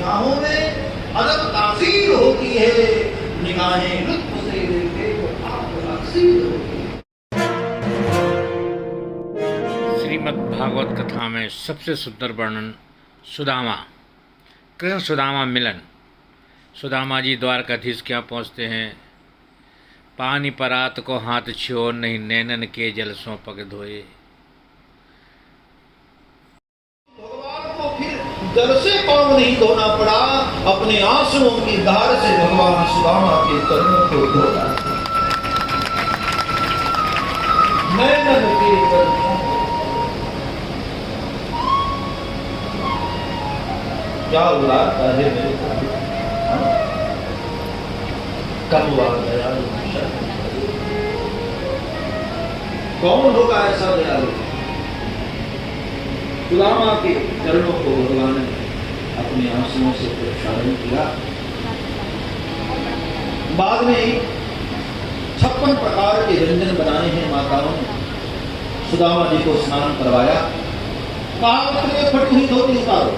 निगाहों में अदब तासीर होती है, निगाहें लुत्फ से देखे तो आंख अक्सीर होती है। श्रीमद् भागवत कथा में सबसे सुंदर वर्णन सुदामा, कृष्ण सुदामा मिलन। सुदामा जी द्वारकाधीश क्या पहुँचते हैं। पानी परात को हाथ छियो, नहीं नैनन के जल सो पग धोए। जल से पाँव नहीं धोना पड़ा, अपने आंसुओं की धार से भगवान सुदामा के चरणों को धोया। नैनन के जल क्या उड़ाता है मेरे प्रभु, कब आ गया कौन होगा ऐसा दयालु। सुदामा के चरणों को भगवान ने अपने आंसुओं से प्रक्षालन किया। बाद में 56 प्रकार के व्यंजन बनाए हैं माताओं ने। सुदामा जी को स्नान करवाया, कहा तुम्हें फटी हुई धोती उतारो,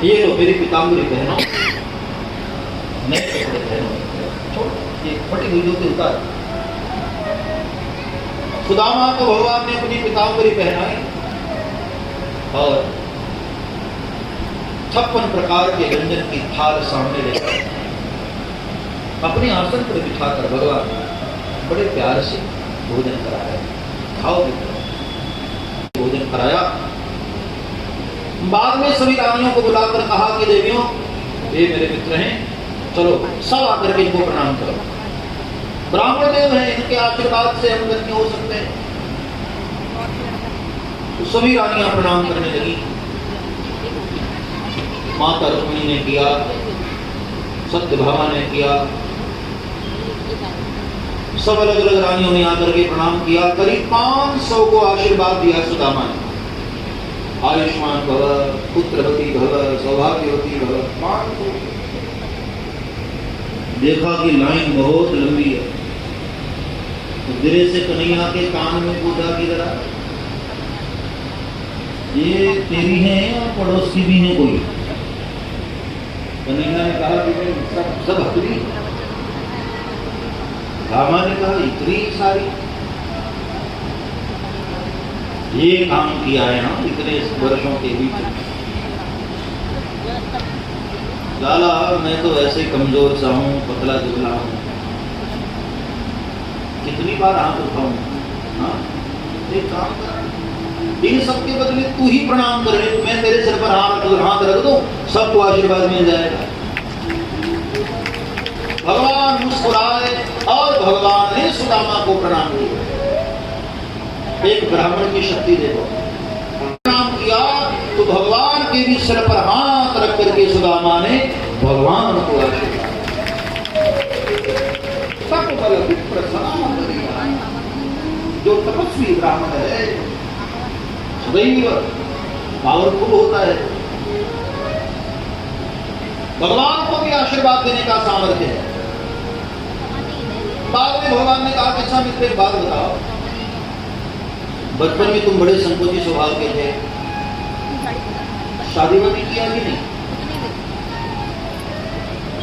ये लो मेरी पीताम्बरी पहनो, नए कपड़े पहनो, ये फटी हुई धोती उतारो। सुदामा को भगवान ने अपनी पीताम्बरी पहनाई और 56 प्रकार के व्यंजन की थाल सामने लेकर अपने आसन पर बिठाकर भगवान बड़े प्यार से भोजन कराया। खाओ भोजन कराया। बाद में सभी रानियों को बुलाकर कहा कि देवियों, ये मेरे मित्र हैं, चलो सब आकर के इनको प्रणाम करो। ब्राह्मण देव हैं, इनके आशीर्वाद से हम धन्य हो सकते हैं। तो सभी रानियां प्रणाम करने लगी। माता रुक्मिणी ने किया, सत्यभामा ने किया, सब अलग अलग रानियों ने आकर के प्रणाम किया। करीब 500 को आशीर्वाद दिया सुदामा ने। आयुष्मान भव, पुत्रवती भव, सौभाग्यवती भव। 500 देखा कि लाइन बहुत लंबी है, तो गिरे से कन्हैया के कान में पूछा कि जरा ये तेरी है और पड़ोस की भी है कोई। कन्हैया ने कहा कि सब हकरी। रामा ने कहा इतनी सारी, ये काम किया है ना इतने वर्षों के बीच। लाला मैं तो ऐसे कमजोर सा हूं, पतला दुबला हूं, कितनी बार हाथ उठाऊं। हाँ एक काम कर, इन सबके बदले तू ही प्रणाम कर ले, मैं तेरे सिर पर हाथ रख दूं, सबको आशीर्वाद मिल जाएगा। भगवान मुस्कुराए और भगवान ने सुदामा को प्रणाम किया। एक ब्राह्मण की शक्ति देखो, प्रणाम किया तो भगवान के भी सिर पर हाथ रख करके सुदामा ने भगवान को आशीर्वाद। जो तपस्वी ब्राह्मण है सदैव पावरफुल होता है, भगवान को भी आशीर्वाद देने का सामर्थ्य है। बाद में भगवान ने कहा कि अच्छा मित्र एक बात बताओ, बचपन में तुम बड़े संकोची स्वभाव के थे, शादी वादी किया कि नहीं।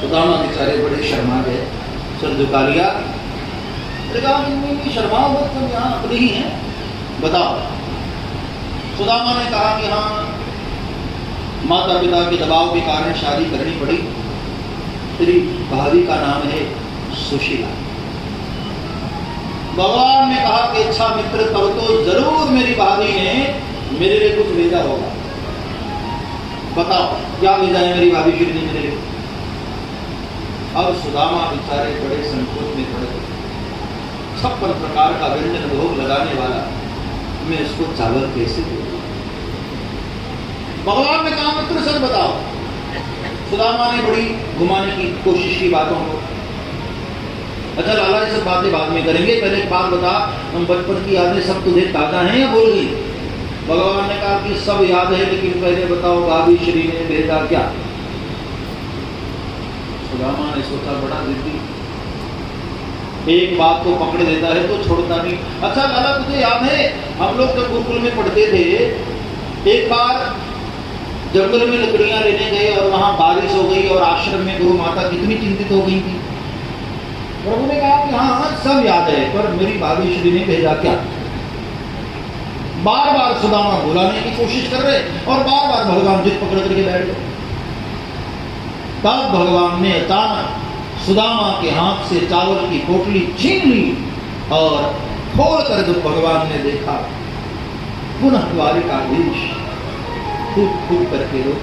सुदामा बेचारे बड़े शर्मा गए, सर झुका लिया। शर्मा हो तुम यहाँ अपने ही हैं, बताओ। सुदामा ने कहा कि हाँ माता पिता के दबाव के कारण शादी करनी पड़ी, तेरी भाभी का नाम है सुशीला। भगवान ने कहा कि अच्छा मित्र, तब तो जरूर मेरी भाभी ने मेरे लिए कुछ भेजा होगा, बताओ क्या भेजा है मेरी भाभी श्री ने मेरे लिए। और सुदामा बेचारे बड़े संकोच में पड़े। 56 प्रकार का व्यंजन भोग लगाने वाला, मैं इसको चावल कैसे दूं। भगवान ने कहा मित्र सर बताओ। सुदामा ने बड़ी घुमाने की कोशिश की बातों को। अच्छा लाला ये सब बातें बाद में करेंगे, पहले एक बात बता, हम बचपन की यादें सब तुझे ताजा हैं या भूल गई। भगवान ने कहा कि सब याद है, लेकिन पहले बताओ भाभी श्री ने भेजा क्या। सुदामा ने सोचा बड़ा जिद्दी, एक बात को पकड़ देता है तो छोड़ता नहीं। अच्छा लाला तुझे याद है हम लोग जब गुरुकुल में पढ़ते थे, एक बार जंगल में लकड़ियां लेने गए और वहां भी चिंतित हो गई थी। प्रभु ने कहा कि हाँ सब याद है, पर मेरी भाभी श्री ने भेजा क्या? बार बार सुदामा बुलाने की कोशिश कर रहे और बार बार भगवान जिद पकड़ करके बैठ गए। तब भगवान ने अचानक सुदामा के हाथ से चावल की पोटली छीन ली और खोल कर जब भगवान ने देखा, पुनः द्वारिकाधीश फूट फूट करके रो।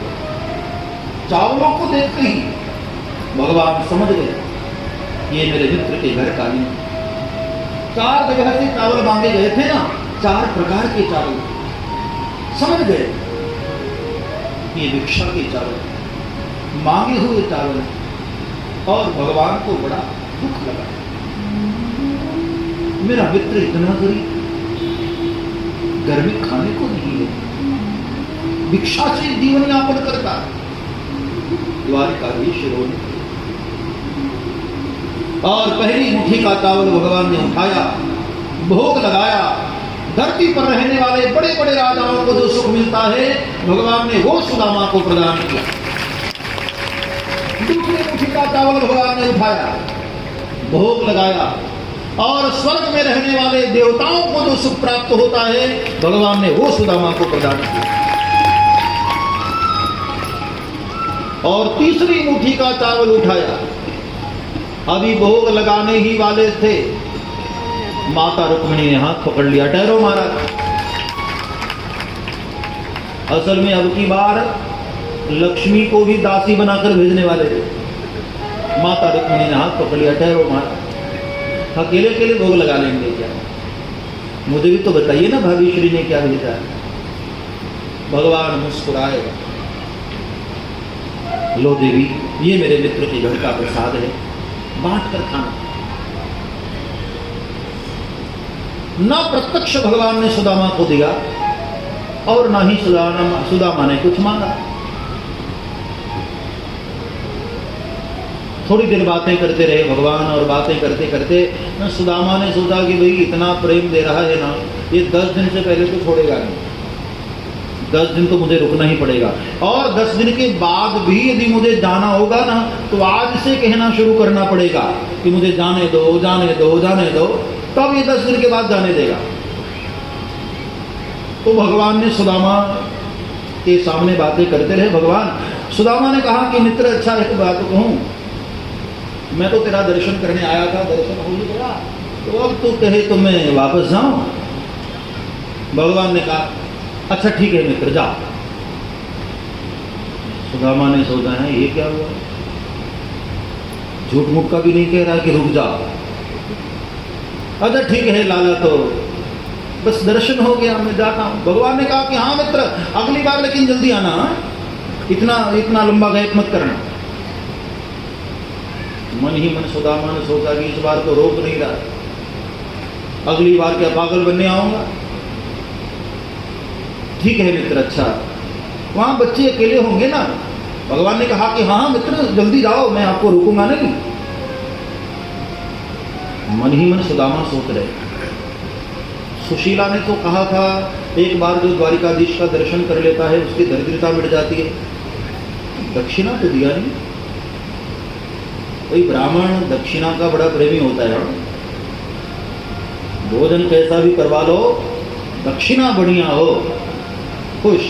चावलों को देखते ही भगवान समझ गए ये मेरे मित्र के घर का नहीं। 4 जगह से चावल मांगे गए थे ना, 4 प्रकार के चावल। समझ गए ये भिक्षा के चावल, मांगे हुए चावल। और भगवान को बड़ा दुख लगा, मेरा मित्र इतना गरीब, घर में खाने को नहीं है, भिक्षा से जीवन यापन करता। द्वारिकाधीश रोने और पहली मुट्ठी का चावल भगवान ने उठाया, भोग लगाया। धरती पर रहने वाले बड़े बड़े राजाओं को जो सुख मिलता है, भगवान ने वो सुदामा को प्रदान किया। दूसरी मुट्ठी का चावल भगवान ने उठाया, भोग लगाया और स्वर्ग में रहने वाले देवताओं को जो सुख प्राप्त होता है, भगवान ने वो सुदामा को प्रदान किया। और तीसरी मुट्ठी का चावल उठाया, अभी भोग लगाने ही वाले थे, माता रुक्मिणी ने हाथ पकड़ लिया, टहरो महाराज। असल में अब की बार लक्ष्मी को भी दासी बनाकर भेजने वाले थे। माता रुक्मिणी ने हाथ पकड़ लिया, ठहरो महाराज, अकेले अकेले भोग लगा लेंगे क्या? मुझे भी तो बताइए ना भाभी श्री ने क्या भेजा है। भगवान मुस्कुराए, लो देवी, ये मेरे मित्र के घर का प्रसाद है, बांट कर खाना। न प्रत्यक्ष भगवान ने सुदामा को दिया और ना ही सुदामा ने कुछ मांगा। थोड़ी देर बातें करते रहे भगवान, और बातें करते करते सुदामा ने सोचा कि भाई इतना प्रेम दे रहा है ना, ये 10 दिन से पहले तो छोड़ेगा नहीं, 10 दिन तो मुझे रुकना ही पड़ेगा। और 10 दिन के बाद भी यदि मुझे जाना होगा ना, तो आज से कहना शुरू करना पड़ेगा कि मुझे जाने दो जाने दो जाने दो, तब ये 10 दिन के बाद जाने देगा। तो भगवान ने सुदामा के सामने बातें करते रहे। भगवान सुदामा ने कहा कि मित्र, अच्छा एक बात कहूं, मैं तो तेरा दर्शन करने आया था, दर्शन हो ही गया, तो अब तू कहे तो मैं वापस जाऊं। भगवान ने कहा अच्छा ठीक है मित्र, जा। सुदामा ने सोचा है ये क्या हुआ, झूठ मूठ का भी नहीं कह रहा कि रुक जा। अच्छा ठीक है लाला, तो बस दर्शन हो गया, मैं जाता हूं। भगवान ने कहा कि हाँ मित्र, अगली बार लेकिन जल्दी आना, इतना लंबा गैप मत करना। मन ही मन सुदामा ने सोचा कि इस बार तो रोक नहीं रहा, अगली बार क्या पागल बनने आऊंगा। ठीक है मित्र, अच्छा वहां बच्चे अकेले होंगे ना। भगवान ने कहा कि हाँ मित्र जल्दी जाओ, मैं आपको रोकूंगा नहीं। मन ही मन सुदामा सोच रहे, सुशीला ने तो कहा था एक बार जो द्वारिकाधीश का दर्शन कर लेता है उसकी दरिद्रता मिट जाती है, दक्षिणा तो दिया नहीं। कोई ब्राह्मण दक्षिणा का बड़ा प्रेमी होता है, भोजन कैसा भी करवा लो, दक्षिणा बढ़िया हो, खुश।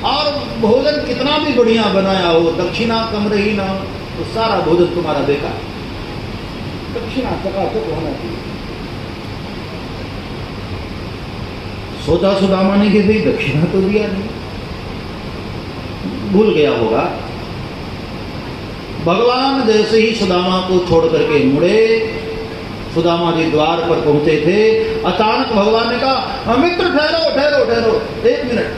और भोजन कितना भी बढ़िया बनाया हो, दक्षिणा कम रही ना तो सारा भोजन तुम्हारा बेकार। दक्षिणा चकाचक होना चाहिए। सोचा सुदामा ने कि भाई दक्षिणा तो दिया नहीं, भूल गया होगा। भगवान जैसे ही सुदामा को छोड़ करके मुड़े, सुदामा जी द्वार पर पहुंचे थे, अचानक भगवान ने कहा मित्र ठहरो ठहरो ठहरो 1 मिनट।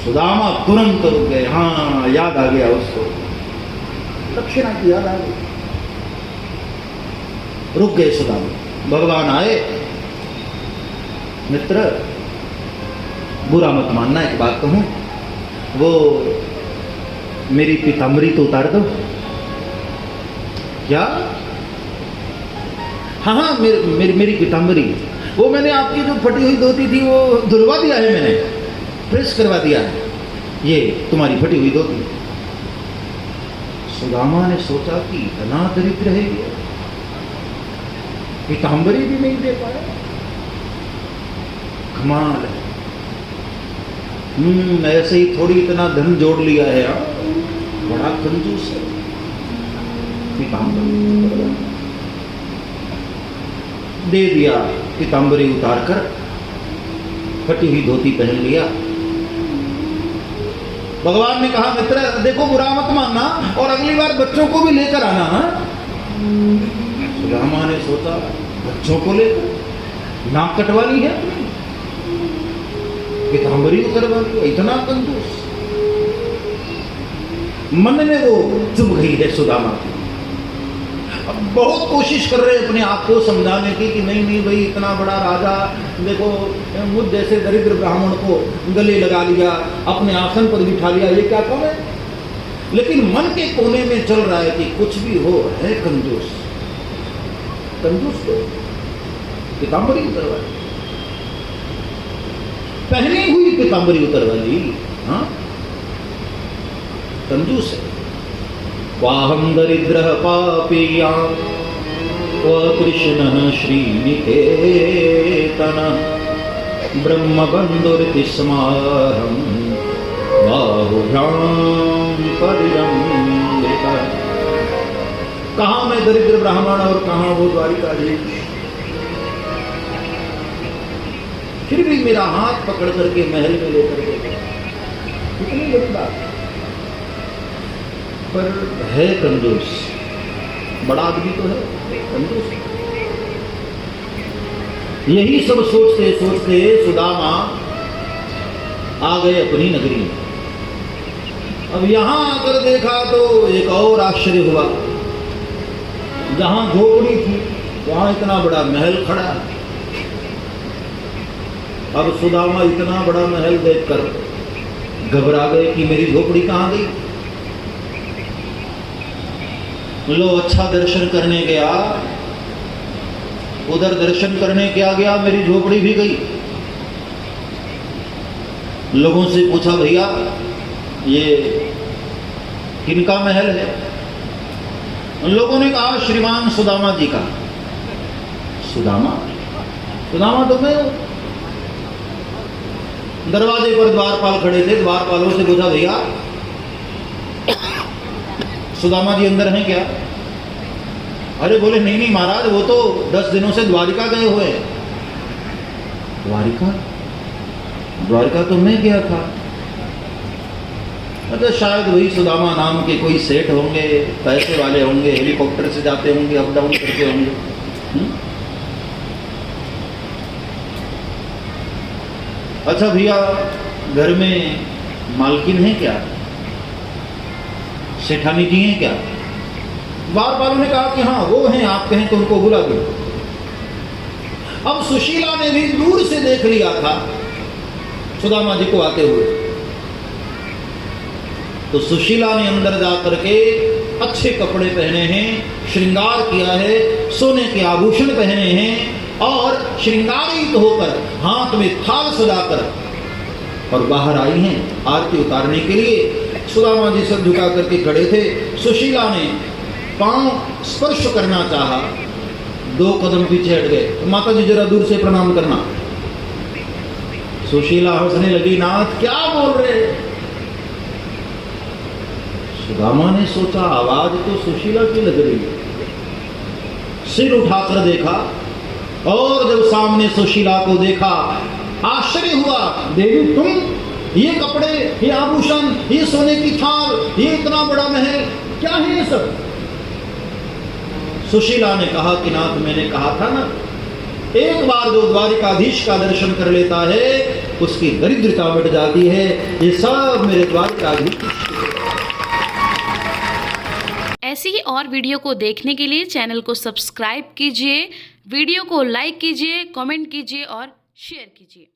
सुदामा तुरंत रुक गए। हाँ याद आ गया उसको, दक्षिणा की याद आ गई, रुक गए सुदामा। भगवान आए, मित्र बुरा मत मानना, एक बात कहूं, वो मेरी पीताम्बरी तो उतार दो। क्या? हाँ मेरी पीताम्बरी, वो मैंने आपकी जो फटी हुई धोती थी वो धुलवा दिया है, मैंने प्रेस करवा दिया है, ये तुम्हारी फटी हुई धोती। सुदामा ने सोचा कि इतना दरिद्र है ये, पीतांबरी भी नहीं दे पाया, कमाल है। ऐसे ही थोड़ी इतना धन जोड़ लिया है यार, बड़ा कंजूस है। पीतांबरी दे दिया, पीतांबरी उतार कर फटी हुई धोती पहन लिया। भगवान ने कहा मित्र देखो बुरा मत मानना और अगली बार बच्चों को भी लेकर आना। सुदामा ने सोचा बच्चों को लेकर, नाक कटवा ली है, पीतांबरी उतरवा ली, इतना कंजूस। मन में वो चुभ गई है सुदामा की। अब बहुत कोशिश कर रहे हैं अपने आप को समझाने की कि नहीं नहीं भाई, इतना बड़ा राजा, देखो मुझ जैसे दरिद्र ब्राह्मण को गले लगा लिया, अपने आसन पर बिठा लिया, ये क्या कम है। लेकिन मन के कोने में चल रहा है कि कुछ भी हो है कंजूस, कंजूस तो पीतांबरी उतरवा ली, पहनी हुई पीतांबरी उतरवा ली। हाँ कंजूस है। वाहं दरिद्रः पापीयां कृष्णः श्रीनिकेतनः ब्रह्मबन्धुरिति स्मारं बाहुभ्यां परिरम्यते। कहाँ मैं दरिद्र ब्राह्मण और कहाँ वो द्वारिकाधीश, फिर भी मेरा हाथ पकड़ करके महल में लेकर गए, कितनी बड़ी बात। पर है कंजूस, बड़ा आदमी तो है कंजूस। यही सब सोचते सोचते सुदामा आ गए अपनी नगरी में। अब यहां आकर देखा तो एक और आश्चर्य हुआ, जहां झोपड़ी थी वहां इतना बड़ा महल खड़ा है। अब सुदामा इतना बड़ा महल देखकर घबरा गए कि मेरी झोपड़ी कहां गई। लो अच्छा दर्शन करने गया, उधर दर्शन करने क्या गया, मेरी झोपड़ी भी गई। लोगों से पूछा भैया ये किनका महल है। उन लोगों ने कहा श्रीमान सुदामा जी का। सुदामा सुदामा तो मैं हूं। दरवाजे पर द्वारपाल खड़े थे, द्वारपालों से पूछा भैया सुदामा जी अंदर हैं क्या। अरे बोले नहीं नहीं महाराज, वो तो 10 दिनों से द्वारिका गए हुए हैं। द्वारिका द्वारिका तो मैं गया था। अच्छा शायद वही सुदामा नाम के कोई सेठ होंगे, पैसे वाले होंगे, हेलीकॉप्टर से जाते होंगे, अप डाउन करते होंगे। अच्छा भैया घर में मालकिन है क्या, सेठानी जी हैं क्या। द्वारपालों ने कहा कि हाँ वो हैं, आप कहें तो उनको बुला दो। अब सुशीला ने भी दूर से देख लिया था सुदामा जी को आते हुए, तो सुशीला ने अंदर जाकर के अच्छे कपड़े पहने हैं, श्रृंगार किया है, सोने के आभूषण पहने हैं और श्रृंगारित होकर हाथ में थाल सजाकर और बाहर आई हैं आरती उतारने के लिए। सुदामा जी सर झुका करके खड़े थे। सुशीला ने पांव स्पर्श करना चाहा, 2 कदम पीछे हट गए। तो माता जी जरा दूर से प्रणाम करना। सुशीला हंसने लगी, नाथ क्या बोल रहे। सुदामा ने सोचा आवाज तो सुशीला की लग रही है। सिर उठाकर देखा और जब सामने सुशीला को देखा आश्चर्य हुआ, देवी तुम, ये कपड़े, ये आभूषण, ये सोने की थाल, ये इतना बड़ा महल, क्या है ये सब। सुशीला ने कहा कि नाथ मैंने कहा था ना, एक बार जो द्वारिकाधीश का दर्शन कर लेता है उसकी दरिद्रता मिट जाती है। ये सब मेरे द्वारिकाधीश। ऐसी ही और वीडियो को देखने के लिए चैनल को सब्सक्राइब कीजिए, वीडियो को लाइक कीजिए, कमेंट कीजिए और शेयर कीजिए।